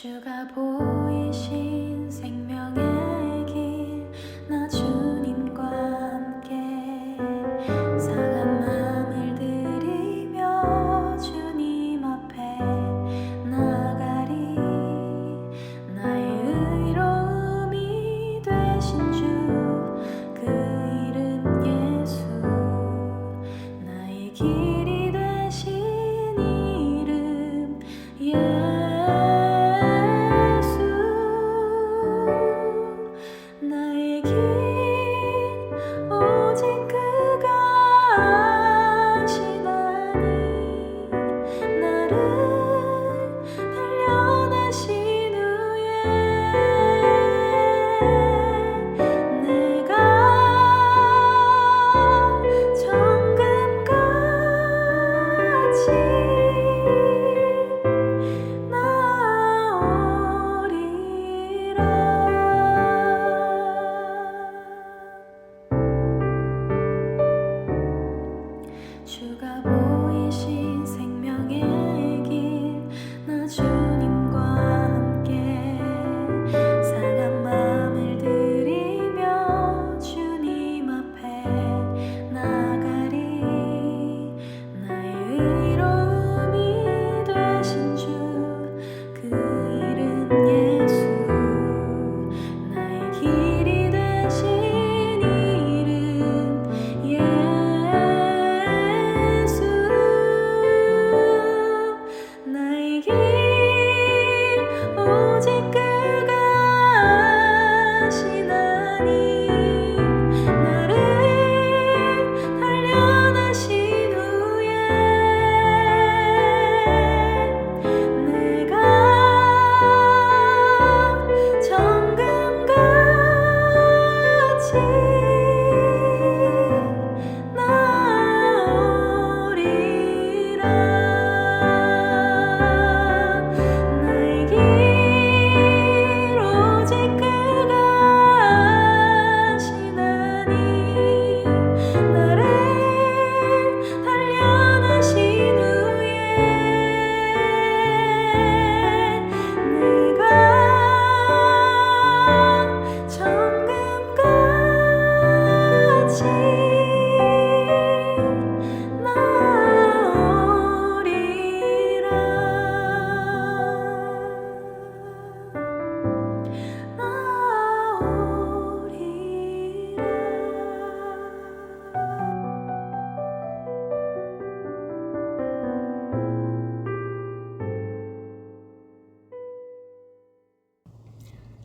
주가 보이신 생명의 길, 나 주님과 함께 상한 마음을 들이며 주님 앞에 나가리. 나의 의로움이 되신 주, 그 이름 예수. 나의 길이 되신 이름 예수. 나의 길 오직 그가 아시나니, 나를 단련하신 후에 내가 정금같이 나오리라. 주가 보이신 생명의 길, 나 주님과 함께 상한 마음을 들이며 주님 앞에 나가리. 나의 의로움이 되신 주, 그 이름 예수. 나의 길이 되신 이름 예수. 나의 길 오직 그가 아시나니, 나를 단련하신 후에 내가 정금같이 나오리라. 나의 길 오직 그가 아시나니, 나를 단련하신 후에 내가 정금같이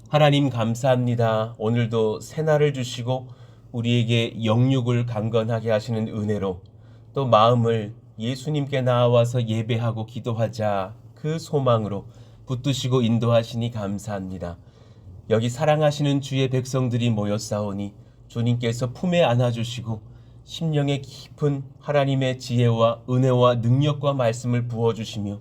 하나님 감사합니다. 오늘도 새날을 주시고 우리에게 영육을 강건하게 하시는 은혜로 또 마음을 예수님께 나아와서 예배하고 기도하자 그 소망으로 붙드시고 인도하시니 감사합니다. 여기 사랑하시는 주의 백성들이 모였사오니 주님께서 품에 안아주시고 심령의 깊은 하나님의 지혜와 은혜와 능력과 말씀을 부어주시며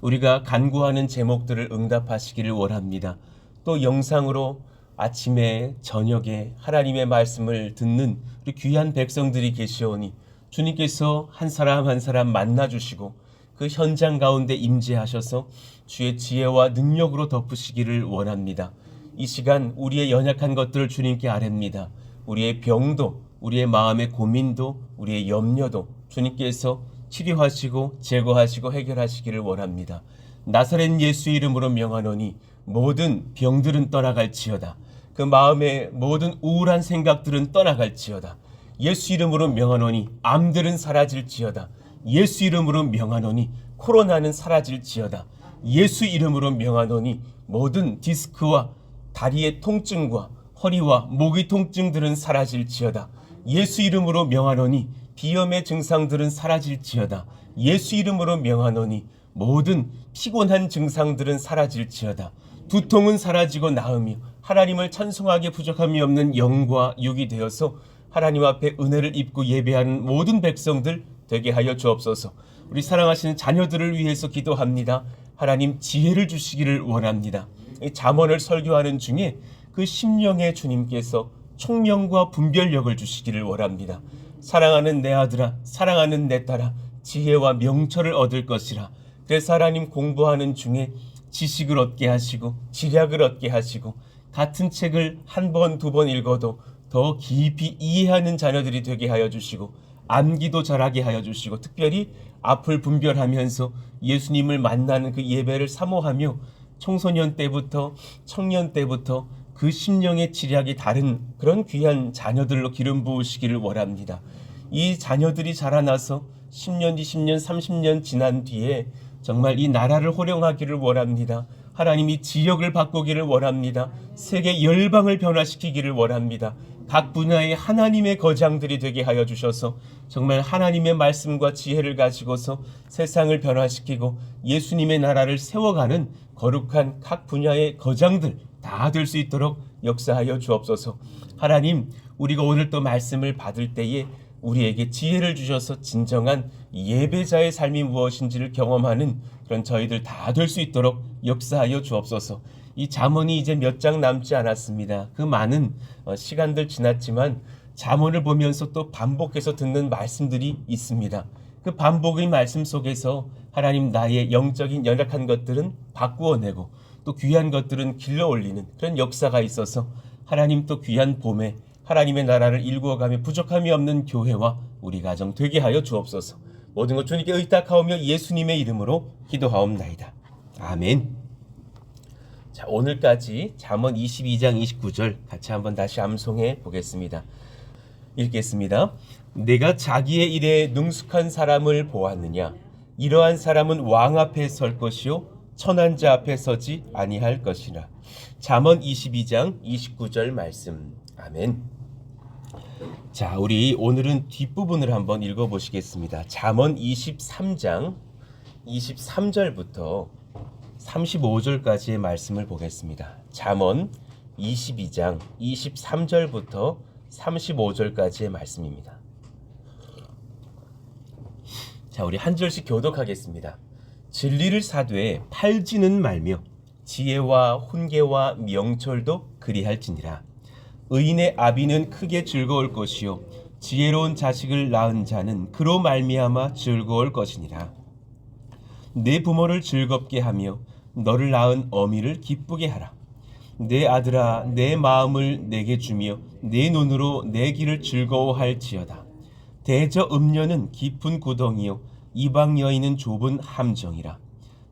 우리가 간구하는 제목들을 응답하시기를 원합니다. 또 영상으로 아침에 저녁에 하나님의 말씀을 듣는 우리 귀한 백성들이 계시오니 주님께서 한 사람 한 사람 만나주시고 그 현장 가운데 임재하셔서 주의 지혜와 능력으로 덮으시기를 원합니다. 이 시간 우리의 연약한 것들을 주님께 아뢰입니다. 우리의 병도, 우리의 마음의 고민도, 우리의 염려도 주님께서 치료하시고 제거하시고 해결하시기를 원합니다. 나사렛 예수 이름으로 명하노니 모든 병들은 떠나갈지어다. 그 마음의 모든 우울한 생각들은 떠나갈지어다. 예수 이름으로 명하노니 암들은 사라질지어다. 예수 이름으로 명하노니 코로나는 사라질지어다. 예수 이름으로 명하노니 모든 디스크와 다리의 통증과 허리와 목의 통증들은 사라질지어다. 예수 이름으로 명하노니 비염의 증상들은 사라질지어다. 예수 이름으로 명하노니 모든 피곤한 증상들은 사라질지어다. 두통은 사라지고 나으며 하나님을 찬송하기에 부족함이 없는 영과 육이 되어서 하나님 앞에 은혜를 입고 예배하는 모든 백성들 되게 하여 주옵소서. 우리 사랑하시는 자녀들을 위해서 기도합니다. 하나님 지혜를 주시기를 원합니다. 이 잠언을 설교하는 중에 그 심령의 주님께서 총명과 분별력을 주시기를 원합니다. 사랑하는 내 아들아, 사랑하는 내 딸아, 지혜와 명철을 얻을 것이라. 그래서 하나님 공부하는 중에 지식을 얻게 하시고 지략을 얻게 하시고 같은 책을 한 번, 두 번 읽어도 더 깊이 이해하는 자녀들이 되게 하여 주시고 암기도 잘하게 하여 주시고 특별히 앞을 분별하면서 예수님을 만나는 그 예배를 사모하며 청소년 때부터 청년 때부터 그 심령의 지략이 다른 그런 귀한 자녀들로 기름 부으시기를 원합니다. 이 자녀들이 자라나서 10년, 20년, 30년 지난 뒤에 정말 이 나라를 호령하기를 원합니다. 하나님이 지역을 바꾸기를 원합니다. 세계 열방을 변화시키기를 원합니다. 각 분야의 하나님의 거장들이 되게 하여 주셔서 정말 하나님의 말씀과 지혜를 가지고서 세상을 변화시키고 예수님의 나라를 세워가는 거룩한 각 분야의 거장들 다 될 수 있도록 역사하여 주옵소서. 하나님, 우리가 오늘 또 말씀을 받을 때에 우리에게 지혜를 주셔서 진정한 예배자의 삶이 무엇인지를 경험하는 그런 저희들 다 될 수 있도록 역사하여 주옵소서. 이 잠언이 이제 몇 장 남지 않았습니다. 그 많은 시간들 지났지만 잠언을 보면서 또 반복해서 듣는 말씀들이 있습니다. 그 반복의 말씀 속에서 하나님 나의 영적인 연약한 것들은 바꾸어내고 또 귀한 것들은 길러 올리는 그런 역사가 있어서 하나님 또 귀한 봄에 하나님의 나라를 일구어가며 부족함이 없는 교회와 우리 가정 되게 하여 주옵소서. 모든 것 주님께 의탁하오며 예수님의 이름으로 기도하옵나이다. 아멘. 자, 오늘까지 잠언 22장 29절 같이 한번 다시 암송해 보겠습니다. 읽겠습니다. 내가 자기의 일에 능숙한 사람을 보았느냐? 이러한 사람은 왕 앞에 설 것이요 천한 자 앞에 서지 아니할 것이라. 잠언 22장 29절 말씀. 아멘. 자, 우리 오늘은 뒷부분을 한번 읽어보시겠습니다. 잠언 23장 23절부터 35절까지의 말씀을 보겠습니다. 잠언 22장 23절부터 35절까지의 말씀입니다. 자, 우리 한 절씩 교독하겠습니다. 진리를 사되 팔지는 말며 지혜와 훈계와 명철도 그리할지니라. 의인의 아비는 크게 즐거울 것이요 지혜로운 자식을 낳은 자는 그로 말미암아 즐거울 것이니라. 내 부모를 즐겁게 하며 너를 낳은 어미를 기쁘게 하라. 내 아들아 내 마음을 내게 주며 내 눈으로 내 길을 즐거워할지어다. 대저 음녀는 깊은 구덩이요 이방 여인은 좁은 함정이라.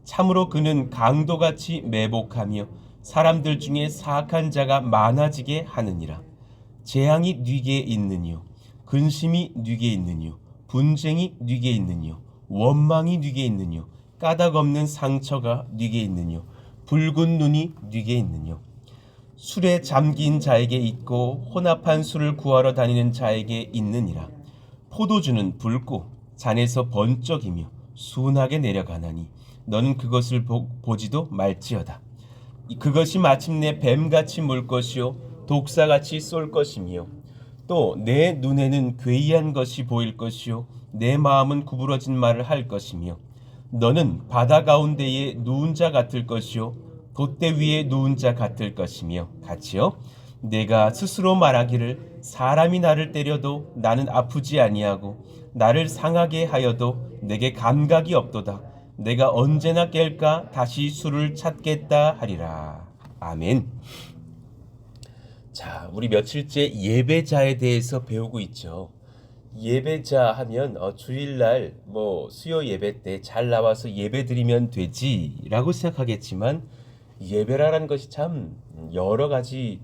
참으로 그는 강도같이 매복하며 사람들 중에 사악한 자가 많아지게 하느니라. 재앙이 뉘게 있느뇨 근심이 뉘게 있느뇨 분쟁이 뉘게 있느뇨 원망이 뉘게 있느뇨 까닭 없는 상처가 뉘게 있느뇨 붉은 눈이 뉘게 있느뇨. 술에 잠긴 자에게 있고 혼합한 술을 구하러 다니는 자에게 있느니라. 포도주는 붉고 잔에서 번쩍이며 순하게 내려가나니 너는 그것을 보지도 말지어다. 그것이 마침내 뱀같이 물 것이요 독사같이 쏠 것이며 또 내 눈에는 괴이한 것이 보일 것이요 내 마음은 구부러진 말을 할 것이며 너는 바다 가운데에 누운 자 같을 것이요 돛대 위에 누운 자 같을 것이며 같이요. 내가 스스로 말하기를 사람이 나를 때려도 나는 아프지 아니하고 나를 상하게 하여도 내게 감각이 없도다. 내가 언제나 깰까 다시 술을 찾겠다 하리라. 아멘. 자, 우리 며칠째 예배자에 대해서 배우고 있죠. 예배자 하면 주일날 수요 예배 때 잘 나와서 예배 드리면 되지라고 생각하겠지만 예배라는 것이 참 여러 가지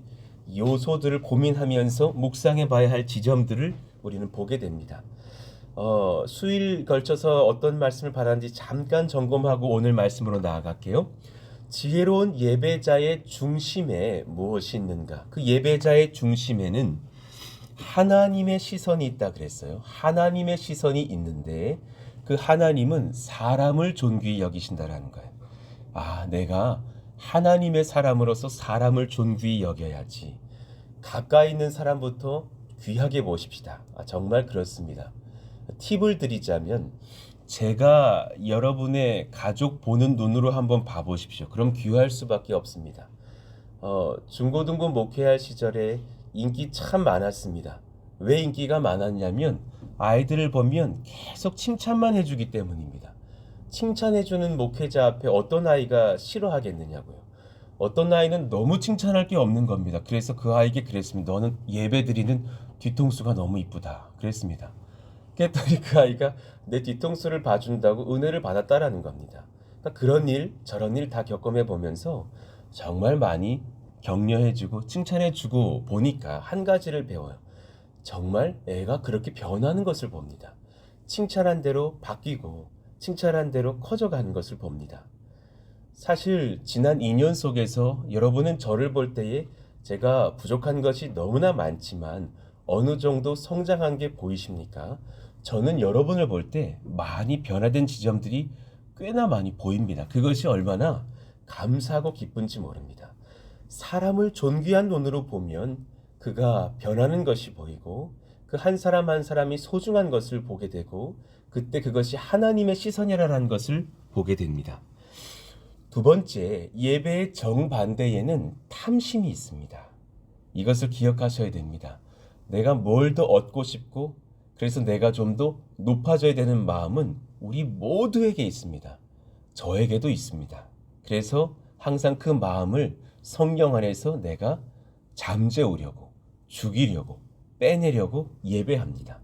요소들을 고민하면서 묵상해 봐야 할 지점들을 우리는 보게 됩니다. 수일 걸쳐서 어떤 말씀을 받았는지 잠깐 점검하고 오늘 말씀으로 나아갈게요. 지혜로운 예배자의 중심에 무엇이 있는가? 그 예배자의 중심에는 하나님의 시선이 있다 그랬어요. 하나님의 시선이 있는데 그 하나님은 사람을 존귀히 여기신다라는 거예요. 내가 하나님의 사람으로서 사람을 존귀히 여겨야지. 가까이 있는 사람부터 귀하게 보십시다. 정말 그렇습니다. 팁을 드리자면 제가 여러분의 가족 보는 눈으로 한번 봐보십시오. 그럼 귀할 수밖에 없습니다. 중고등부 목회할 시절에 인기 참 많았습니다. 왜 인기가 많았냐면 아이들을 보면 계속 칭찬만 해주기 때문입니다. 칭찬해주는 목회자 앞에 어떤 아이가 싫어하겠느냐고요. 어떤 아이는 너무 칭찬할 게 없는 겁니다. 그래서 그 아이에게 그랬습니다. 너는 예배드리는 뒤통수가 너무 이쁘다. 그랬습니다. 그랬더니 그 아이가 내 뒤통수를 봐준다고 은혜를 받았다라는 겁니다. 그러니까 그런 일, 저런 일 다 겪어내 보면서 정말 많이 격려해주고 칭찬해주고 보니까 한 가지를 배워요. 정말 애가 그렇게 변하는 것을 봅니다. 칭찬한 대로 바뀌고 칭찬한 대로 커져가는 것을 봅니다. 사실 지난 2년 속에서 여러분은 저를 볼 때에 제가 부족한 것이 너무나 많지만 어느 정도 성장한 게 보이십니까? 저는 여러분을 볼 때 많이 변화된 지점들이 꽤나 많이 보입니다. 그것이 얼마나 감사하고 기쁜지 모릅니다. 사람을 존귀한 눈으로 보면 그가 변하는 것이 보이고 그 한 사람 한 사람이 소중한 것을 보게 되고 그때 그것이 하나님의 시선이라는 것을 보게 됩니다. 두 번째, 예배의 정반대에는 탐심이 있습니다. 이것을 기억하셔야 됩니다. 내가 뭘 더 얻고 싶고 그래서 내가 좀 더 높아져야 되는 마음은 우리 모두에게 있습니다. 저에게도 있습니다. 그래서 항상 그 마음을 성령 안에서 내가 잠재우려고, 죽이려고, 빼내려고 예배합니다.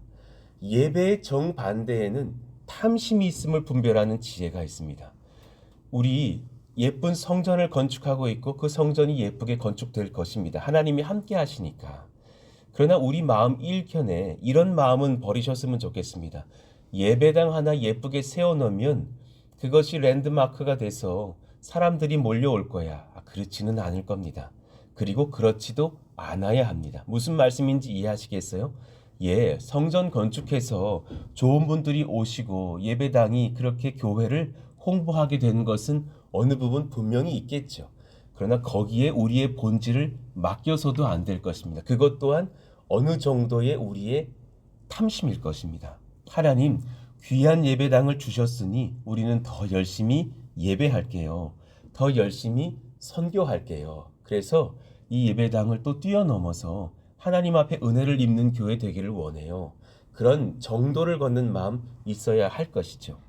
예배의 정반대에는 탐심이 있음을 분별하는 지혜가 있습니다. 우리 예쁜 성전을 건축하고 있고 그 성전이 예쁘게 건축될 것입니다. 하나님이 함께 하시니까. 그러나 우리 마음 일편에 이런 마음은 버리셨으면 좋겠습니다. 예배당 하나 예쁘게 세워놓으면 그것이 랜드마크가 돼서 사람들이 몰려올 거야. 그렇지는 않을 겁니다. 그리고 그렇지도 않아야 합니다. 무슨 말씀인지 이해하시겠어요? 예, 성전 건축해서 좋은 분들이 오시고 예배당이 그렇게 교회를 홍보하게 되는 것은 어느 부분 분명히 있겠죠. 그러나 거기에 우리의 본질을 맡겨서도 안 될 것입니다. 그것 또한 어느 정도의 우리의 탐심일 것입니다. 하나님, 귀한 예배당을 주셨으니 우리는 더 열심히 예배할게요. 더 열심히 선교할게요. 그래서 이 예배당을 또 뛰어넘어서 하나님 앞에 은혜를 입는 교회 되기를 원해요. 그런 정도를 걷는 마음 있어야 할 것이죠.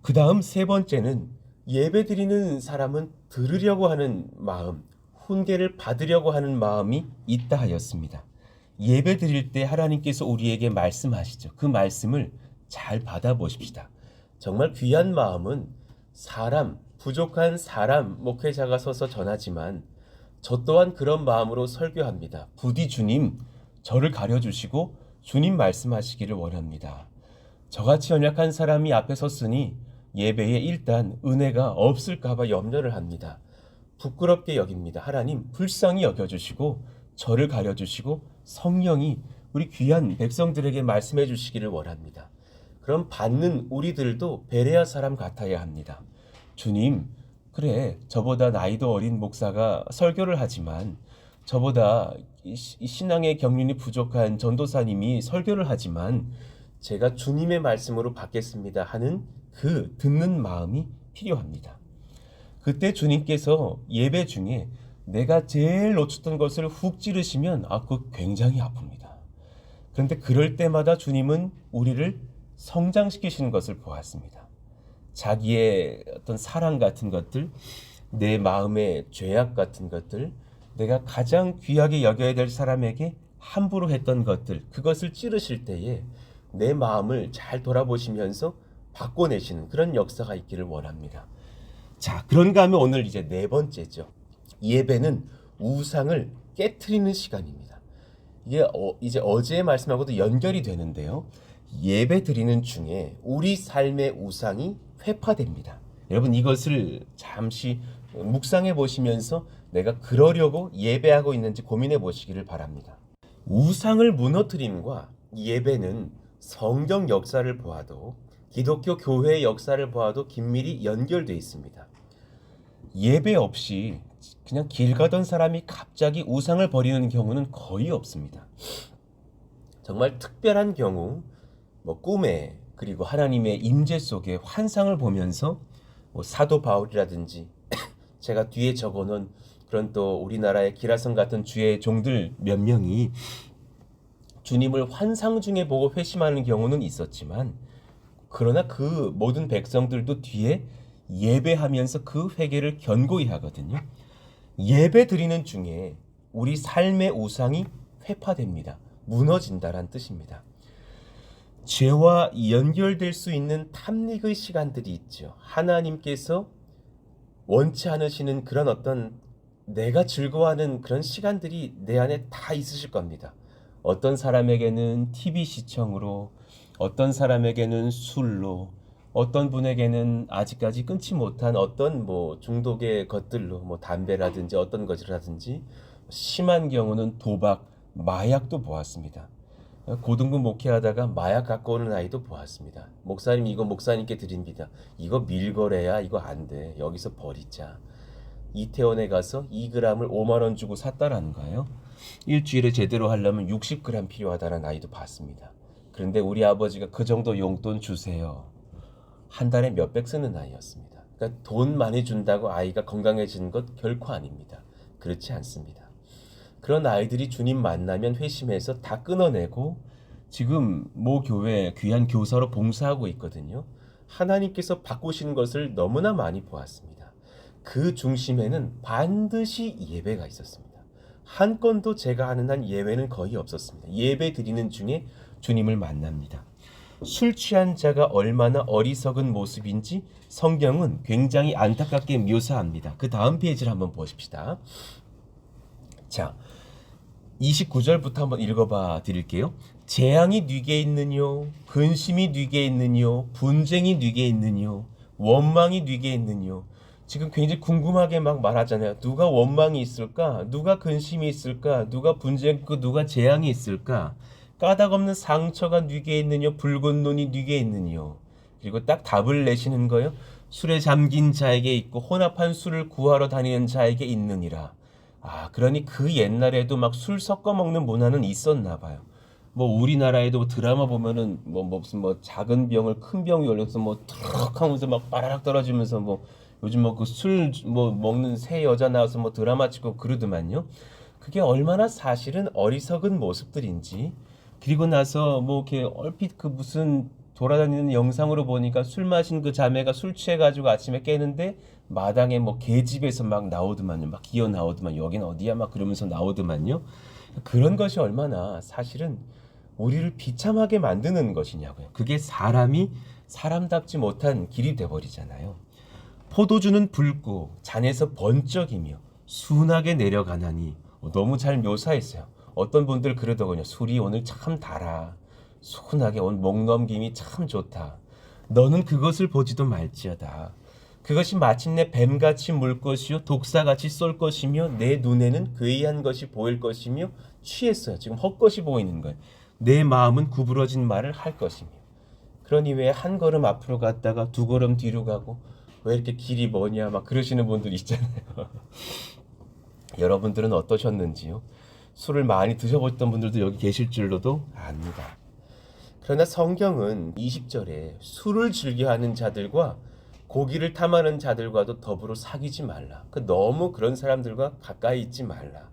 그 다음 세 번째는 예배 드리는 사람은 들으려고 하는 마음, 훈계를 받으려고 하는 마음이 있다 하였습니다. 예배 드릴 때 하나님께서 우리에게 말씀하시죠. 그 말씀을 잘 받아보십시다. 정말 귀한 마음은 사람, 부족한 사람, 목회자가 서서 전하지만 저 또한 그런 마음으로 설교합니다. 부디 주님, 저를 가려주시고 주님 말씀하시기를 원합니다. 저같이 연약한 사람이 앞에 섰으니 예배에 일단 은혜가 없을까봐 염려를 합니다. 부끄럽게 여깁니다. 하나님 불쌍히 여겨주시고 저를 가려주시고 성령이 우리 귀한 백성들에게 말씀해 주시기를 원합니다. 그럼 받는 우리들도 베레아 사람 같아야 합니다. 주님, 그래 저보다 나이도 어린 목사가 설교를 하지만 저보다 신앙의 경륜이 부족한 전도사님이 설교를 하지만 제가 주님의 말씀으로 받겠습니다 하는 그 듣는 마음이 필요합니다. 그때 주님께서 예배 중에 내가 제일 놓쳤던 것을 훅 찌르시면 그거 굉장히 아픕니다. 그런데 그럴 때마다 주님은 우리를 성장시키시는 것을 보았습니다. 자기의 어떤 사랑 같은 것들, 내 마음의 죄악 같은 것들, 내가 가장 귀하게 여겨야 될 사람에게 함부로 했던 것들, 그것을 찌르실 때에 내 마음을 잘 돌아보시면서 바꿔내시는 그런 역사가 있기를 원합니다. 자, 그런가 하면 오늘 이제 네 번째죠. 예배는 우상을 깨트리는 시간입니다. 이게 이제 어제의 말씀하고도 연결이 되는데요. 예배 드리는 중에 우리 삶의 우상이 회파됩니다. 여러분 이것을 잠시 묵상해 보시면서 내가 그러려고 예배하고 있는지 고민해 보시기를 바랍니다. 우상을 무너뜨림과 예배는 성경 역사를 보아도 기독교 교회의 역사를 보아도 긴밀히 연결되어 있습니다. 예배 없이 그냥 길 가던 사람이 갑자기 우상을 버리는 경우는 거의 없습니다. 정말 특별한 경우 꿈에 그리고 하나님의 임재 속에 환상을 보면서 사도 바울이라든지 제가 뒤에 적어놓은 그런 또 우리나라의 기라성 같은 주의 종들 몇 명이 주님을 환상 중에 보고 회심하는 경우는 있었지만 그러나 그 모든 백성들도 뒤에 예배하면서 그 회개를 견고히 하거든요. 예배 드리는 중에 우리 삶의 우상이 회파됩니다. 무너진다란 뜻입니다. 죄와 연결될 수 있는 탐닉의 시간들이 있죠. 하나님께서 원치 않으시는 그런 어떤 내가 즐거워하는 그런 시간들이 내 안에 다 있으실 겁니다. 어떤 사람에게는 TV 시청으로, 어떤 사람에게는 술로, 어떤 분에게는 아직까지 끊지 못한 어떤 뭐 중독의 것들로, 뭐 담배라든지 어떤 것이라든지, 심한 경우는 도박, 마약도 보았습니다. 고등부 목회하다가 마약 갖고 오는 아이도 보았습니다. 목사님, 이거 목사님께 드립니다. 이거 밀거래야. 이거 안 돼. 여기서 버리자. 이태원에 가서 2g을 5만 원 주고 샀다라는 거예요. 일주일에 제대로 하려면 60g 필요하다는 아이도 봤습니다. 그런데 우리 아버지가 그 정도 용돈 주세요. 한 달에 몇백 쓰는 아이였습니다. 그러니까 돈 많이 준다고 아이가 건강해지는 것 결코 아닙니다. 그렇지 않습니다. 그런 아이들이 주님 만나면 회심해서 다 끊어내고 지금 모 교회 귀한 교사로 봉사하고 있거든요. 하나님께서 바꾸시는 것을 너무나 많이 보았습니다. 그 중심에는 반드시 예배가 있었습니다. 한 건도 제가 아는 한 예외는 거의 없었습니다. 예배 드리는 중에 주님을 만납니다. 술 취한 자가 얼마나 어리석은 모습인지 성경은 굉장히 안타깝게 묘사합니다. 그 다음 페이지를 한번 보십시다. 자, 29절부터 한번 읽어봐 드릴게요. 재앙이 네게 있느뇨, 근심이 네게 있느뇨, 분쟁이 네게 있느뇨, 원망이 네게 있느뇨. 지금 굉장히 궁금하게 막 말하잖아요. 누가 원망이 있을까? 누가 근심이 있을까? 누가 분쟁 있고 누가 재앙이 있을까? 까닭 없는 상처가 네게 있느뇨, 붉은 눈이 네게 있느뇨. 그리고 딱 답을 내시는 거예요. 술에 잠긴 자에게 있고 혼합한 술을 구하러 다니는 자에게 있느니라. 아, 그러니 그 옛날에도 막 술 섞어 먹는 문화는 있었나 봐요. 뭐 우리나라에도 드라마 보면은 무슨 작은 병을 큰 병이 올려서 툭 하면서 막 빠라락 떨어지면서 요즘 그 술 먹는 새 여자 나와서 드라마 찍고 그러더만요. 그게 얼마나 사실은 어리석은 모습들인지. 그리고 나서 이렇게 얼핏 그 무슨 돌아다니는 영상으로 보니까 술 마신 그 자매가 술 취해가지고 아침에 깨는데 마당에 계집에서 막 나오더만요. 막 기어 나오더만. 여긴 어디야? 막 그러면서 나오더만요. 그런 것이 얼마나 사실은 우리를 비참하게 만드는 것이냐고요. 그게 사람이 사람답지 못한 길이 돼버리잖아요. 포도주는 붉고 잔에서 번쩍이며 순하게 내려가나니. 너무 잘 묘사했어요. 어떤 분들 그러더군요. 술이 오늘 참 달아. 순하게 오늘 목 넘김이 참 좋다. 너는 그것을 보지도 말지어다. 그것이 마침내 뱀같이 물 것이요 독사같이 쏠 것이며 내 눈에는 괴이한 것이 보일 것이며 취했어요. 지금 헛것이 보이는 거예요. 내 마음은 구부러진 말을 할 것이며. 그러니 왜 한 걸음 앞으로 갔다가 두 걸음 뒤로 가고 왜 이렇게 길이 머냐 막 그러시는 분들 있잖아요. 여러분들은 어떠셨는지요? 술을 많이 드셔보셨던 분들도 여기 계실 줄로도 압니다. 그러나 성경은 20절에 술을 즐겨하는 자들과 고기를 탐하는 자들과도 더불어 사귀지 말라. 너무 그런 사람들과 가까이 있지 말라.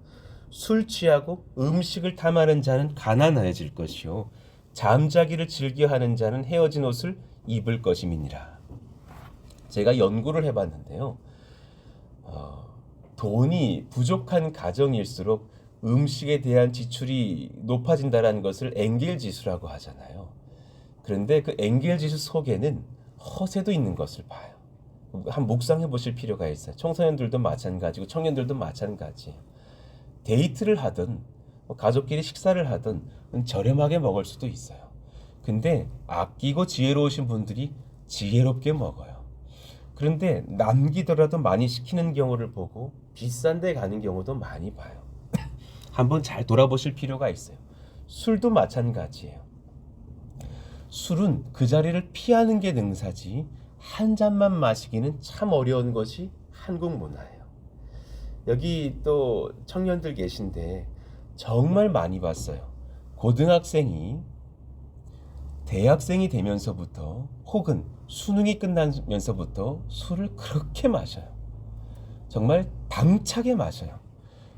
술 취하고 음식을 탐하는 자는 가난해질 것이요 잠자기를 즐겨하는 자는 헤어진 옷을 입을 것임이니라. 제가 연구를 해봤는데요. 돈이 부족한 가정일수록 음식에 대한 지출이 높아진다는 것을 엥겔 지수라고 하잖아요. 그런데 그 엥겔 지수 속에는 허세도 있는 것을 봐요. 한 묵상해 보실 필요가 있어요. 청소년들도 마찬가지고 청년들도 마찬가지예요. 데이트를 하든 가족끼리 식사를 하든 저렴하게 먹을 수도 있어요. 근데 아끼고 지혜로우신 분들이 지혜롭게 먹어요. 그런데 남기더라도 많이 시키는 경우를 보고 비싼 데 가는 경우도 많이 봐요. 한번 잘 돌아보실 필요가 있어요. 술도 마찬가지예요. 술은 그 자리를 피하는 게 능사지 한 잔만 마시기는 참 어려운 것이 한국 문화예요. 여기 또 청년들 계신데 정말 많이 봤어요. 고등학생이 대학생이 되면서부터 혹은 수능이 끝나면서부터 술을 그렇게 마셔요. 정말 당차게 마셔요.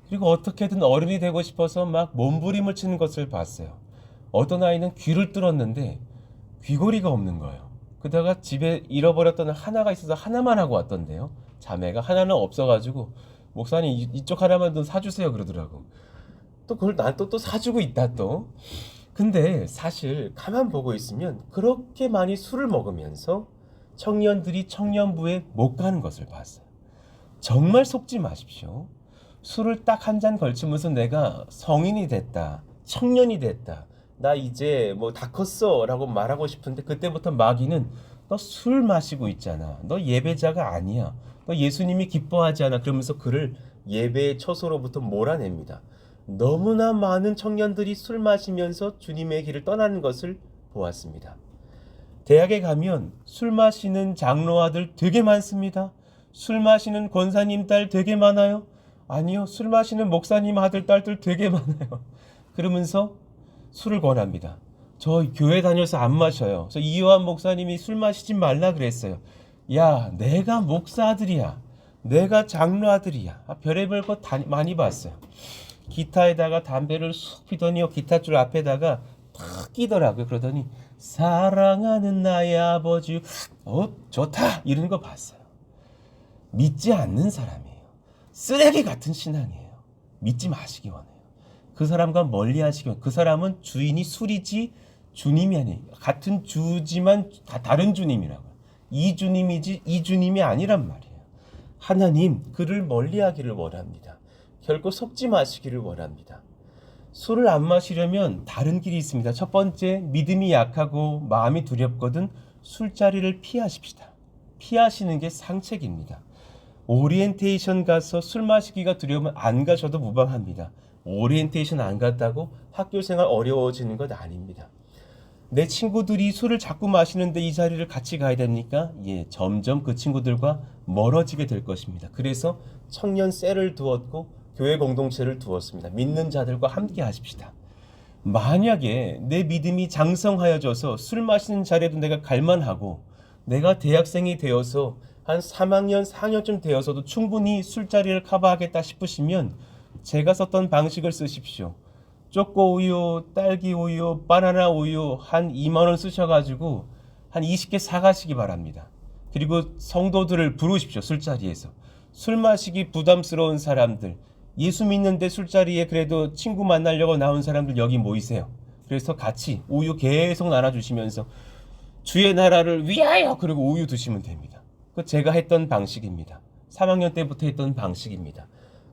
그리고 어떻게든 어른이 되고 싶어서 막 몸부림을 치는 것을 봤어요. 어떤 아이는 귀를 뚫었는데 귀걸이가 없는 거예요. 그러다가 집에 잃어버렸던 하나가 있어서 하나만 하고 왔던데요. 자매가 하나는 없어가지고 목사님 이쪽 하나만 좀 사주세요 그러더라고. 또 그걸 난 또 사주고 있다 또. 근데 사실 가만 보고 있으면 그렇게 많이 술을 먹으면서 청년들이 청년부에 못 가는 것을 봤어요. 정말 속지 마십시오. 술을 딱 한 잔 걸치면서 내가 성인이 됐다, 청년이 됐다, 나 이제 뭐 다 컸어 라고 말하고 싶은데 그때부터 마귀는 너 술 마시고 있잖아, 너 예배자가 아니야, 너 예수님이 기뻐하지 않아 그러면서 그를 예배의 처소로부터 몰아냅니다. 너무나 많은 청년들이 술 마시면서 주님의 길을 떠나는 것을 보았습니다. 대학에 가면 술 마시는 장로 아들 되게 많습니다. 술 마시는 권사님 딸 되게 많아요. 아니요, 술 마시는 목사님 아들 딸들 되게 많아요. 그러면서 술을 권합니다. 저 교회 다녀서 안 마셔요. 저 이요한 목사님이 술 마시지 말라 그랬어요. 야, 내가 목사 아들이야, 내가 장로 아들이야. 별의별 거 많이 봤어요. 기타에다가 담배를 쑥 피더니 기타줄 앞에다가 탁 끼더라고요. 그러더니 사랑하는 나의 아버지, 좋다 이런 거 봤어요. 믿지 않는 사람이에요. 쓰레기 같은 신앙이에요. 믿지 마시기 원해요. 그 사람과 멀리 하시기 원해요. 그 사람은 주인이 술이지 주님이 아니에요. 같은 주지만 다른 주님이라고요. 이 주님이지 이 주님이 아니란 말이에요. 하나님 그를 멀리하기를 원합니다. 결코 속지 마시기를 원합니다. 술을 안 마시려면 다른 길이 있습니다. 첫 번째, 믿음이 약하고 마음이 두렵거든 술자리를 피하십시다. 피하시는 게 상책입니다. 오리엔테이션 가서 술 마시기가 두려우면 안 가셔도 무방합니다. 오리엔테이션 안 갔다고 학교생활 어려워지는 것 아닙니다. 내 친구들이 술을 자꾸 마시는데 이 자리를 같이 가야 됩니까? 예, 점점 그 친구들과 멀어지게 될 것입니다. 그래서 청년 셀을 두었고 교회 공동체를 두었습니다. 믿는 자들과 함께 하십시다. 만약에 내 믿음이 장성하여져서 술 마시는 자리에도 내가 갈만하고 내가 대학생이 되어서 한 3학년, 4학년쯤 되어서도 충분히 술자리를 커버하겠다 싶으시면 제가 썼던 방식을 쓰십시오. 초코우유, 딸기우유, 바나나 우유 한 2만 원 쓰셔가지고 한 20개 사가시기 바랍니다. 그리고 성도들을 부르십시오. 술자리에서. 술 마시기 부담스러운 사람들, 예수 믿는데 술자리에 그래도 친구 만나려고 나온 사람들 여기 모이세요. 그래서 같이 우유 계속 나눠주시면서 주의 나라를 위하여 그리고 우유 드시면 됩니다. 그 제가 했던 방식입니다. 3학년 때부터 했던 방식입니다.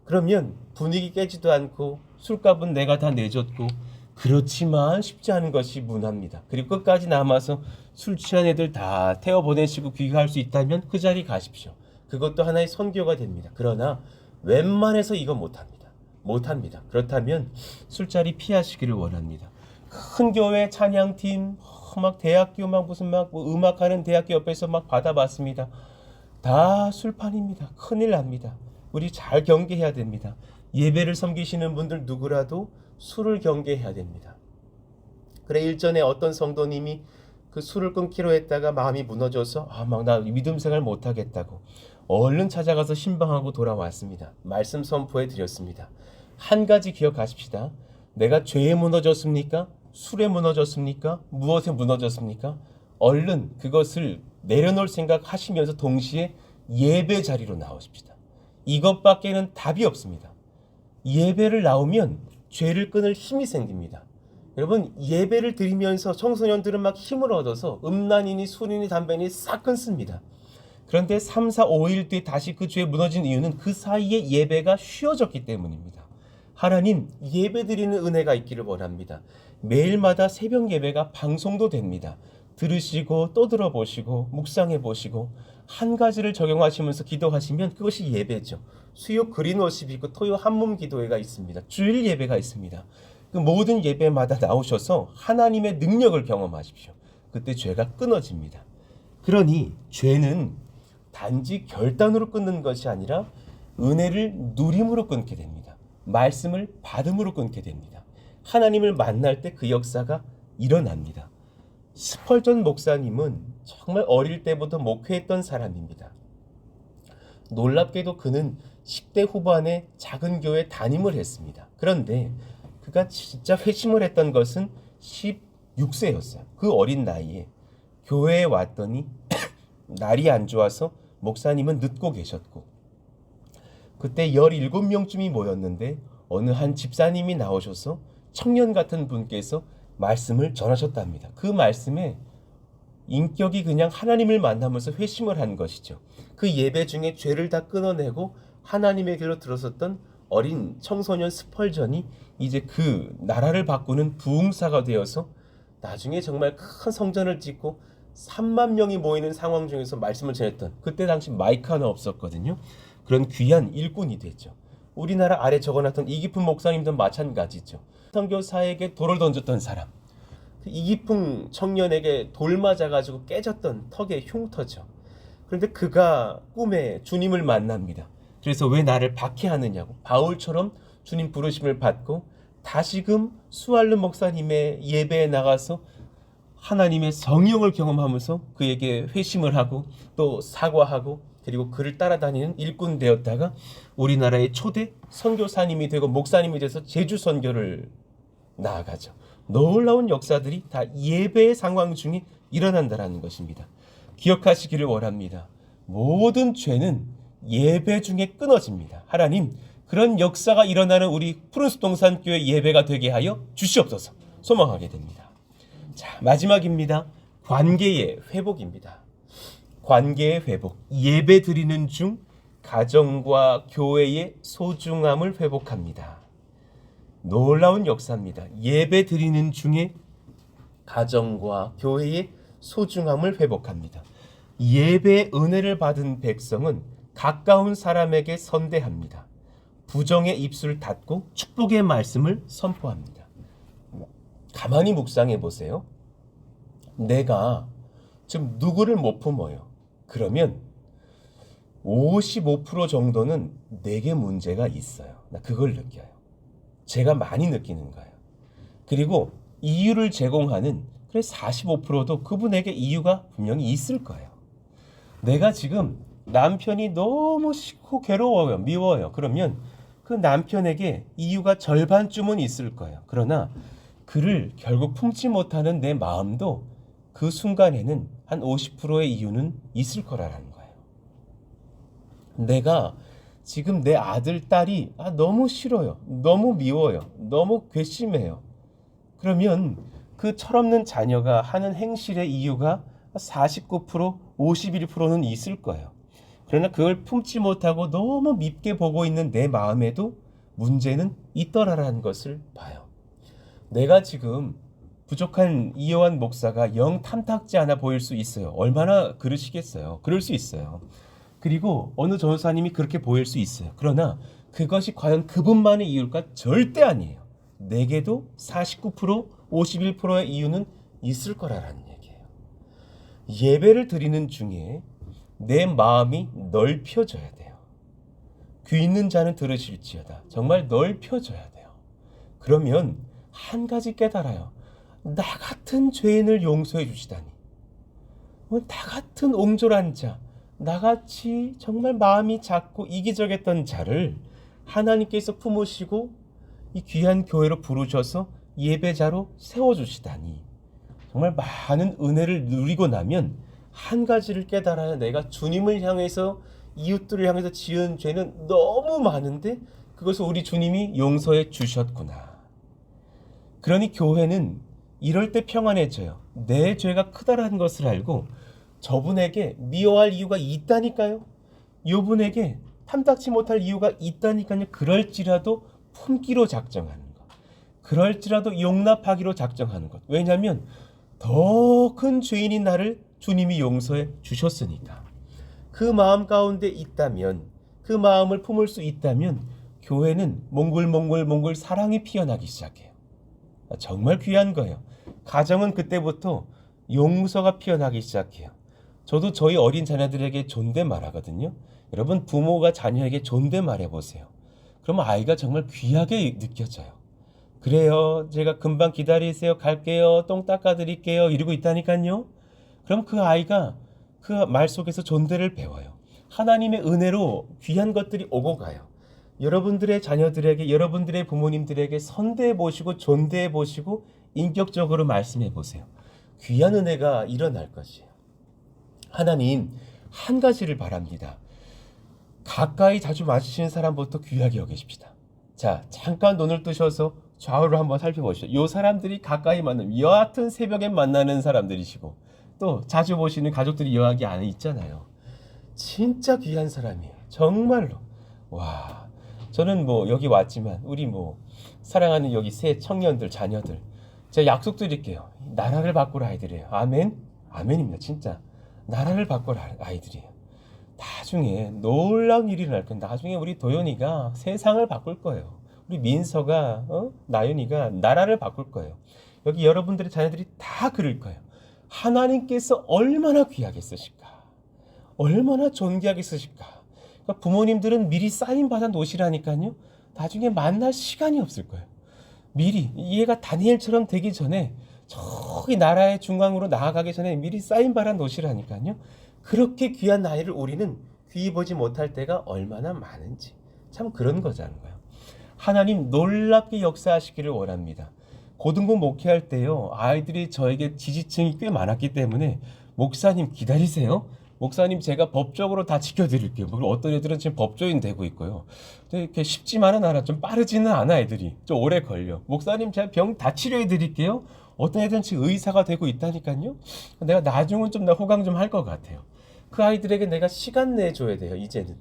그러면 분위기 깨지도 않고 술값은 내가 다 내줬고 그렇지만 쉽지 않은 것이 문화입니다. 그리고 끝까지 남아서 술 취한 애들 다 태워보내시고 귀가할 수 있다면 그 자리 가십시오. 그것도 하나의 선교가 됩니다. 그러나 웬만해서 이거 못합니다. 그렇다면 술자리 피하시기를 원합니다. 큰 교회 찬양팀 막 대학교 막 무슨 막 뭐 음악하는 대학교 옆에서 막 받아봤습니다. 다 술판입니다. 큰일 납니다. 우리 잘 경계해야 됩니다. 예배를 섬기시는 분들 누구라도 술을 경계해야 됩니다. 그래 일전에 어떤 성도님이 그 술을 끊기로 했다가 마음이 무너져서 막 나 믿음 생활 못하겠다고 얼른 찾아가서 신방하고 돌아왔습니다. 말씀 선포해 드렸습니다. 한 가지 기억하십시다. 내가 죄에 무너졌습니까? 술에 무너졌습니까? 무엇에 무너졌습니까? 얼른 그것을 내려놓을 생각하시면서 동시에 예배 자리로 나오십시다. 이것밖에는 답이 없습니다. 예배를 나오면 죄를 끊을 힘이 생깁니다. 여러분 예배를 드리면서 청소년들은 막 힘을 얻어서 음란이니 술이니 담배니 싹 끊습니다. 그런데 3, 4, 5일 뒤에 다시 그 죄에 무너진 이유는 그 사이에 예배가 쉬어졌기 때문입니다. 하나님 예배 드리는 은혜가 있기를 원합니다. 매일마다 새벽 예배가 방송도 됩니다. 들으시고 또 들어보시고 묵상해 보시고 한 가지를 적용하시면서 기도하시면 그것이 예배죠. 수요 그린워십 있고 토요 한몸 기도회가 있습니다. 주일 예배가 있습니다. 그 모든 예배마다 나오셔서 하나님의 능력을 경험하십시오. 그때 죄가 끊어집니다. 그러니 죄는 단지 결단으로 끊는 것이 아니라 은혜를 누림으로 끊게 됩니다. 말씀을 받음으로 끊게 됩니다. 하나님을 만날 때 그 역사가 일어납니다. 스펄전 목사님은 정말 어릴 때부터 목회했던 사람입니다. 놀랍게도 그는 10대 후반에 작은 교회 담임을 했습니다. 그런데 그가 진짜 회심을 했던 것은 16세였어요. 그 어린 나이에 교회에 왔더니 날이 안 좋아서 목사님은 늦고 계셨고, 그때 17명쯤이 모였는데 어느 한 집사님이 나오셔서 청년 같은 분께서 말씀을 전하셨답니다. 그 말씀에 인격이 그냥 하나님을 만나면서 회심을 한 것이죠. 그 예배 중에 죄를 다 끊어내고 하나님의 길로 들어섰던 어린 청소년 스펄전이 이제 그 나라를 바꾸는 부흥사가 되어서 나중에 정말 큰 성전을 짓고 3만 명이 모이는 상황 중에서 말씀을 전했던, 그때 당시 마이크 하나 없었거든요. 그런 귀한 일꾼이 됐죠. 우리나라 아래 적어놨던 이기풍 목사님도 마찬가지죠. 선교사에게 돌을 던졌던 사람, 그 이기풍 청년에게 돌 맞아가지고 깨졌던 턱의 흉터죠. 그런데 그가 꿈에 주님을 만납니다. 그래서 왜 나를 박해하느냐고 바울처럼 주님 부르심을 받고 다시금 수알르 목사님의 예배에 나가서 하나님의 성령을 경험하면서 그에게 회심을 하고 또 사과하고 그리고 그를 따라다니는 일꾼 되었다가 우리나라의 초대 선교사님이 되고 목사님이 돼서 제주 선교를 나아가죠. 놀라운 역사들이 다 예배의 상황 중에 일어난다는 것입니다. 기억하시기를 원합니다. 모든 죄는 예배 중에 끊어집니다. 하나님, 그런 역사가 일어나는 우리 푸른숲 동산교회 예배가 되게 하여 주시옵소서 소망하게 됩니다. 자, 마지막입니다. 관계의 회복입니다. 관계의 회복. 예배 드리는 중 가정과 교회의 소중함을 회복합니다. 놀라운 역사입니다. 예배 드리는 중에 가정과 교회의 소중함을 회복합니다. 예배의 은혜를 받은 백성은 가까운 사람에게 선대합니다. 부정의 입술을 닫고 축복의 말씀을 선포합니다. 가만히 묵상해 보세요. 내가 지금 누구를 못 품어요. 그러면 55% 정도는 내게 문제가 있어요. 나 그걸 느껴요. 제가 많이 느끼는 거예요. 그리고 이유를 제공하는 45%도 그분에게 이유가 분명히 있을 거예요. 내가 지금 남편이 너무 싫고 괴로워요. 미워요. 그러면 그 남편에게 이유가 절반쯤은 있을 거예요. 그러나 그를 결국 품지 못하는 내 마음도 그 순간에는 한 50%의 이유는 있을 거라는 거예요. 내가 지금 내 아들, 딸이 너무 싫어요. 너무 미워요. 너무 괘씸해요. 그러면 그 철없는 자녀가 하는 행실의 이유가 49%, 51%는 있을 거예요. 그러나 그걸 품지 못하고 너무 밉게 보고 있는 내 마음에도 문제는 있더라라는 것을 봐요. 내가 지금 부족한 이요한 목사가 영 탐탁지 않아 보일 수 있어요. 얼마나 그러시겠어요. 그럴 수 있어요. 그리고 어느 전도사님이 그렇게 보일 수 있어요. 그러나 그것이 과연 그분만의 이유일까? 절대 아니에요. 내게도 49%, 51%의 이유는 있을 거라는 얘기예요. 예배를 드리는 중에 내 마음이 넓혀져야 돼요. 귀 있는 자는 들으실지어다. 정말 넓혀져야 돼요. 그러면 한 가지 깨달아요. 나 같은 죄인을 용서해 주시다니. 나 같은 옹졸한 자, 나같이 정말 마음이 작고 이기적했던 자를 하나님께서 품으시고 이 귀한 교회로 부르셔서 예배자로 세워주시다니. 정말 많은 은혜를 누리고 나면 한 가지를 깨달아야 내가 주님을 향해서 이웃들을 향해서 지은 죄는 너무 많은데 그것을 우리 주님이 용서해 주셨구나. 그러니 교회는 이럴 때 평안해져요. 내 죄가 크다라는 것을 알고 저분에게 미워할 이유가 있다니까요. 요분에게 탐탁치 못할 이유가 있다니까요. 그럴지라도 품기로 작정하는 것. 그럴지라도 용납하기로 작정하는 것. 왜냐하면 더 큰 죄인인 나를 주님이 용서해 주셨으니까. 그 마음 가운데 있다면, 그 마음을 품을 수 있다면 교회는 몽글몽글 사랑이 피어나기 시작해요. 정말 귀한 거예요. 가정은 그때부터 용서가 피어나기 시작해요. 저도 저희 어린 자녀들에게 존댓말하거든요. 여러분 부모가 자녀에게 존댓말 해보세요. 그러면 아이가 정말 귀하게 느껴져요. 그래요. 제가 금방 기다리세요. 갈게요. 똥 닦아드릴게요. 이러고 있다니까요. 그럼 그 아이가 그 말 속에서 존대를 배워요. 하나님의 은혜로 귀한 것들이 오고 가요. 여러분들의 자녀들에게, 여러분들의 부모님들에게 선대해 보시고 존대해 보시고 인격적으로 말씀해 보세요. 귀한 은혜가 일어날 것이에요. 하나님 한 가지를 바랍니다. 가까이 자주 마주치는 사람부터 귀하게 여기십시다. 자, 잠깐 눈을 뜨셔서 좌우를 한번 살펴보시죠. 이 사람들이 가까이 만나면 여하튼 새벽에 만나는 사람들이시고 또 자주 보시는 가족들이 여기 안에 있잖아요. 진짜 귀한 사람이에요. 정말로. 와, 저는 뭐 여기 왔지만 우리 뭐 사랑하는 여기 새 청년들, 자녀들, 제가 약속드릴게요. 나라를 바꿀 아이들이에요. 아멘? 아멘입니다. 진짜 나라를 바꿀 아이들이에요. 나중에 놀라운 일이 날 거예요. 나중에 우리 도연이가 세상을 바꿀 거예요. 우리 민서가, 나연이가 나라를 바꿀 거예요. 여기 여러분들의 자녀들이 다 그럴 거예요. 하나님께서 얼마나 귀하게 쓰실까? 얼마나 존귀하게 쓰실까? 그러니까 부모님들은 미리 사인 받아 놓으시라니까요. 나중에 만날 시간이 없을 거예요. 미리 얘가 다니엘처럼 되기 전에 저기 나라의 중앙으로 나아가기 전에 미리 사인 받아 놓으시라니까요. 그렇게 귀한 나이를 우리는 귀히 보지 못할 때가 얼마나 많은지 참 그런 거잖아요. 하나님 놀랍게 역사하시기를 원합니다. 고등부 목회할 때요, 아이들이 저에게 지지층이 꽤 많았기 때문에 목사님 기다리세요. 목사님 제가 법적으로 다 지켜드릴게요. 물론 어떤 애들은 지금 법조인 되고 있고요. 근데 이렇게 쉽지만은 않아. 좀 빠르지는 않아 애들이. 좀 오래 걸려. 목사님 제가 병 다 치료해드릴게요. 어떤 애들은 지금 의사가 되고 있다니까요. 내가 나중은 좀 나 호강 좀 할 것 같아요. 그 아이들에게 내가 시간 내줘야 돼요. 이제는.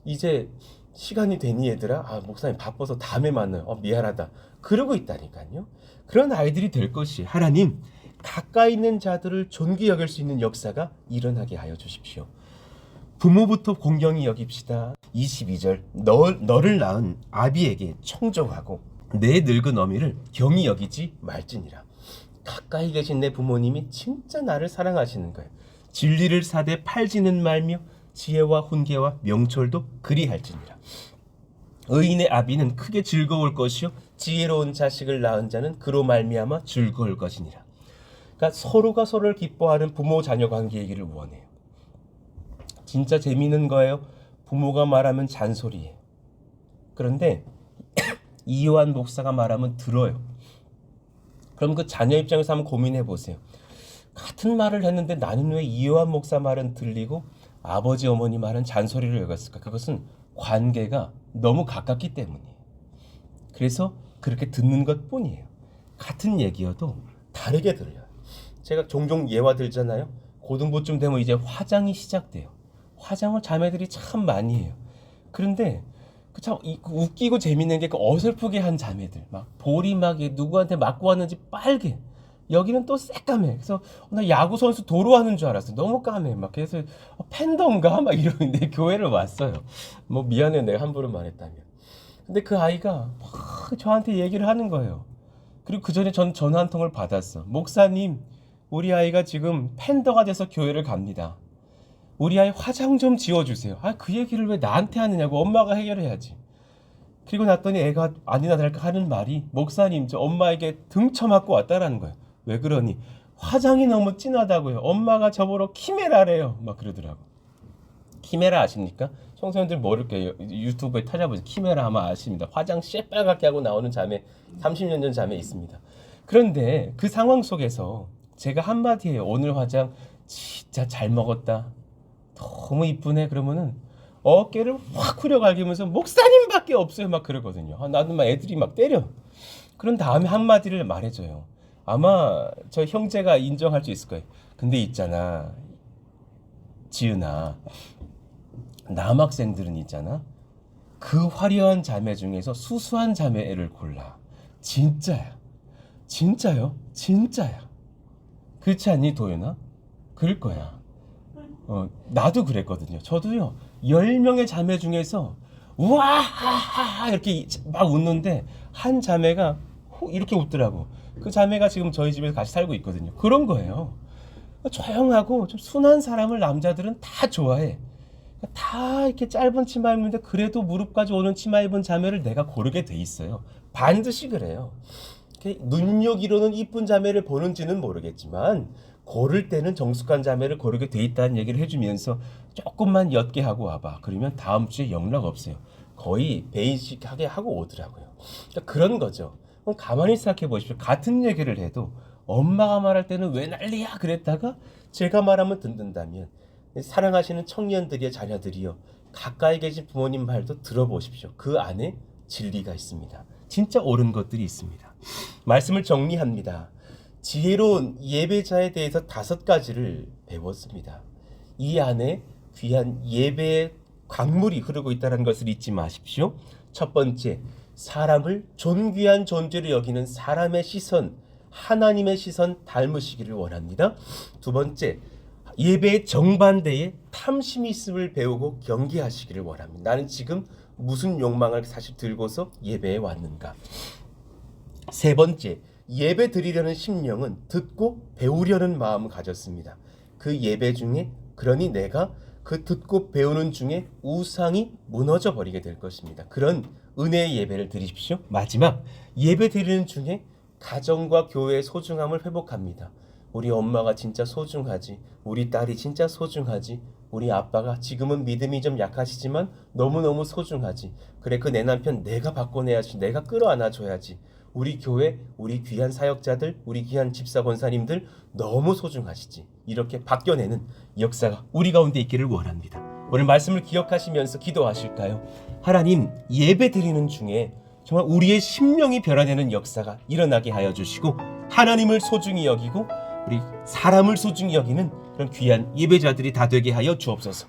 이제 시간이 되니 얘들아? 아 목사님 바빠서 다음에 만나요. 미안하다. 그러고 있다니까요. 그런 아이들이 될 것이 하나님 가까이 있는 자들을 존귀 여길 수 있는 역사가 일어나게 하여 주십시오. 부모부터 공경히 여깁시다. 22절 너를 낳은 아비에게 청종하고 내 늙은 어미를 경히 여기지 말지니라. 가까이 계신 내 부모님이 진짜 나를 사랑하시는 거예요. 진리를 사되 팔지는 말며 지혜와 훈계와 명철도 그리할지니라. 의인의 아비는 크게 즐거울 것이요 지혜로운 자식을 낳은 자는 그로 말미암아 즐거울 것이니라. 그러니까 서로가 서로를 기뻐하는 부모 자녀 관계이기를 원해요. 진짜 재미있는 거예요. 부모가 말하면 잔소리예요. 그런데 이요한 목사가 말하면 들어요. 그럼 그 자녀 입장에서 한번 고민해 보세요. 같은 말을 했는데 나는 왜 이요한 목사 말은 들리고 아버지 어머니 말은 잔소리를 여겼을까? 그것은 관계가 너무 가깝기 때문이에요. 그래서 그렇게 듣는 것뿐이에요. 같은 얘기여도 다르게 들려요. 제가 종종 예화 들잖아요. 고등부쯤 되면 이제 화장이 시작돼요. 화장을 자매들이 참 많이 해요. 그런데 참 웃기고 재밌는 게 그 어설프게 한 자매들, 막 볼이 막 누구한테 맞고 왔는지 빨개. 여기는 또 새까매. 그래서 나 야구 선수 도로 하는 줄 알았어. 너무 까매. 막 그래서 팬덤가 막 이러는데 교회를 왔어요. 뭐 미안해 내가 함부로 말했다면. 근데 그 아이가 막 저한테 얘기를 하는 거예요. 그리고 그 전에 전 전화 한 통을 받았어. 목사님, 우리 아이가 지금 팬더가 돼서 교회를 갑니다. 우리 아이 화장 좀 지워주세요. 그 얘기를 왜 나한테 하느냐고. 엄마가 해결해야지. 그리고 났더니 애가 아니나 다를까 하는 말이 목사님 저 엄마에게 등쳐맞고 왔다라는 거예요. 왜 그러니? 화장이 너무 진하다고요. 엄마가 저보러 키메라래요. 막 그러더라고. 키메라 아십니까? 청소년들 모를게요. 유튜브에 찾아보세요. 키메라 아마 아십니다. 화장 새빨갛게 하고 나오는 자매 30년 전 자매 있습니다. 그런데 그 상황 속에서 제가 한마디 해요. 오늘 화장 진짜 잘 먹었다. 너무 이쁘네. 그러면은 어깨를 확 후려갈기면서 목사님밖에 없어요. 막 그러거든요. 나도 막 애들이 막 때려. 그런 다음에 한마디를 말해줘요. 아마 저 형제가 인정할 수 있을 거예요. 근데 있잖아. 지은아. 남학생들은 있잖아. 그 화려한 자매 중에서 수수한 자매를 골라. 진짜야. 진짜요? 진짜야. 그렇지 않니 도윤아? 그럴 거야. 나도 그랬거든요. 저도요. 10명의 자매 중에서 우와하하 이렇게 막 웃는데 한 자매가 이렇게 웃더라고. 그 자매가 지금 저희 집에서 같이 살고 있거든요. 그런 거예요. 조용하고 좀 순한 사람을 남자들은 다 좋아해. 다 이렇게 짧은 치마 입는데 그래도 무릎까지 오는 치마 입은 자매를 내가 고르게 돼 있어요. 반드시 그래요. 눈여기로는 이쁜 자매를 보는지는 모르겠지만 고를 때는 정숙한 자매를 고르게 돼 있다는 얘기를 해주면서 조금만 옅게 하고 와봐. 그러면 다음 주에 연락 없어요. 거의 베이직하게 하고 오더라고요. 그러니까 그런 거죠. 그럼 가만히 생각해 보십시오. 같은 얘기를 해도 엄마가 말할 때는 왜 난리야 그랬다가 제가 말하면 듣는다면 사랑하시는 청년들이여 자녀들이여 가까이 계신 부모님 말도 들어보십시오. 그 안에 진리가 있습니다. 진짜 옳은 것들이 있습니다. 말씀을 정리합니다. 지혜로운 예배자에 대해서 5가지를 배웠습니다. 이 안에 귀한 예배의 강물이 흐르고 있다는 것을 잊지 마십시오. 첫 번째, 사람을 존귀한 존재로 여기는 사람의 시선, 하나님의 시선 닮으시기를 원합니다. 두 번째, 예배의 정반대에 탐심이 있음을 배우고 경계하시기를 원합니다. 나는 지금 무슨 욕망을 사실 들고서 예배에 왔는가. 세 번째, 예배 드리려는 심령은 듣고 배우려는 마음을 가졌습니다. 그 예배 중에 그러니 내가 그 듣고 배우는 중에 우상이 무너져 버리게 될 것입니다. 그런 은혜의 예배를 드리십시오. 마지막, 예배 드리는 중에 가정과 교회의 소중함을 회복합니다. 우리 엄마가 진짜 소중하지, 우리 딸이 진짜 소중하지, 우리 아빠가 지금은 믿음이 좀 약하시지만 너무너무 소중하지. 그래, 그 내 남편 내가 바꿔내야지, 내가 끌어안아줘야지. 우리 교회, 우리 귀한 사역자들, 우리 귀한 집사 권사님들 너무 소중하시지. 이렇게 바뀌어내는 역사가 우리 가운데 있기를 원합니다. 오늘 말씀을 기억하시면서 기도하실까요? 하나님, 예배 드리는 중에 정말 우리의 심령이 변화되는 역사가 일어나게 하여 주시고, 하나님을 소중히 여기고 우리 사람을 소중히 여기는 그런 귀한 예배자들이 다 되게 하여 주옵소서.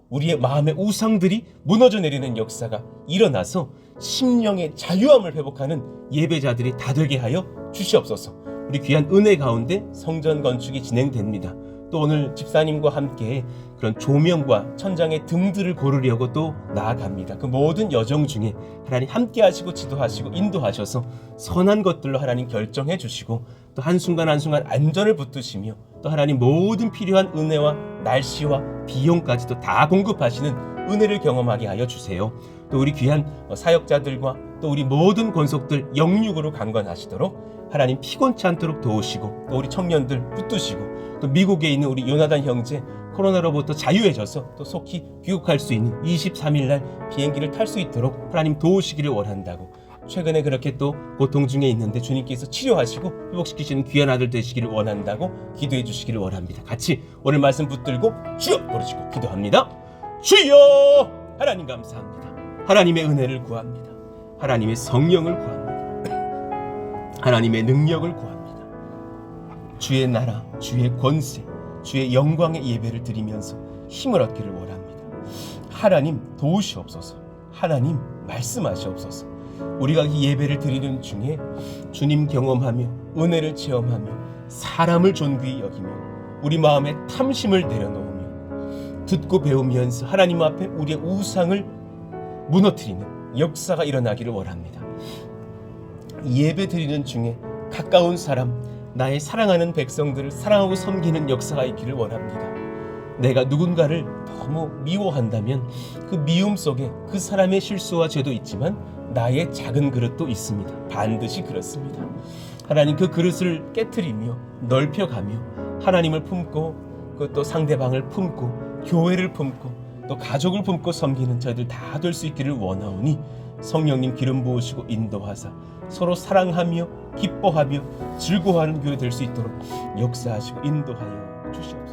우리의 마음의 우상들이 무너져 내리는 역사가 일어나서 심령의 자유함을 회복하는 예배자들이 다 되게 하여 주시옵소서. 우리 귀한 은혜 가운데 성전 건축이 진행됩니다. 또 오늘 집사님과 함께 그런 조명과 천장의 등들을 고르려고 또 나아갑니다. 그 모든 여정 중에 하나님 함께 하시고 지도하시고 인도하셔서 선한 것들로 하나님 결정해 주시고, 또 한순간 한순간 안전을 붙드시며 또 하나님 모든 필요한 은혜와 날씨와 비용까지도 다 공급하시는 은혜를 경험하게 하여 주세요. 또 우리 귀한 사역자들과 또 우리 모든 권속들 영육으로 강건하시도록 하나님 피곤치 않도록 도우시고, 또 우리 청년들 붙드시고, 또 미국에 있는 우리 요나단 형제 코로나로부터 자유해져서 또 속히 귀국할 수 있는 23일 날 비행기를 탈 수 있도록 하나님 도우시기를 원한다고, 최근에 그렇게 또 고통 중에 있는데 주님께서 치료하시고 회복시키시는 귀한 아들 되시기를 원한다고 기도해 주시기를 원합니다. 같이 오늘 말씀 붙들고 주여 부르시고 기도합니다. 주여! 하나님 감사합니다. 하나님의 은혜를 구합니다. 하나님의 성령을 구합니다. 하나님의 능력을 구합니다. 주의 나라, 주의 권세, 주의 영광의 예배를 드리면서 힘을 얻기를 원합니다. 하나님 도우시옵소서. 하나님 말씀하시옵소서. 우리가 이 예배를 드리는 중에 주님 경험하며 은혜를 체험하며 사람을 존귀히 여기며 우리 마음에 탐심을 내려놓으며 듣고 배우면서 하나님 앞에 우리의 우상을 무너뜨리는 역사가 일어나기를 원합니다. 예배 드리는 중에 가까운 사람, 나의 사랑하는 백성들을 사랑하고 섬기는 역사가 있기를 원합니다. 내가 누군가를 너무 미워한다면 그 미움 속에 그 사람의 실수와 죄도 있지만 나의 작은 그릇도 있습니다. 반드시 그렇습니다. 하나님, 그 그릇을 깨트리며 넓혀가며 하나님을 품고 또 상대방을 품고 교회를 품고 또 가족을 품고 섬기는 저희들 다 될 수 있기를 원하오니 성령님 기름 부으시고 인도하사 서로 사랑하며 기뻐하며 즐거워하는 교회 될 수 있도록 역사하시고 인도하여 주시옵소서.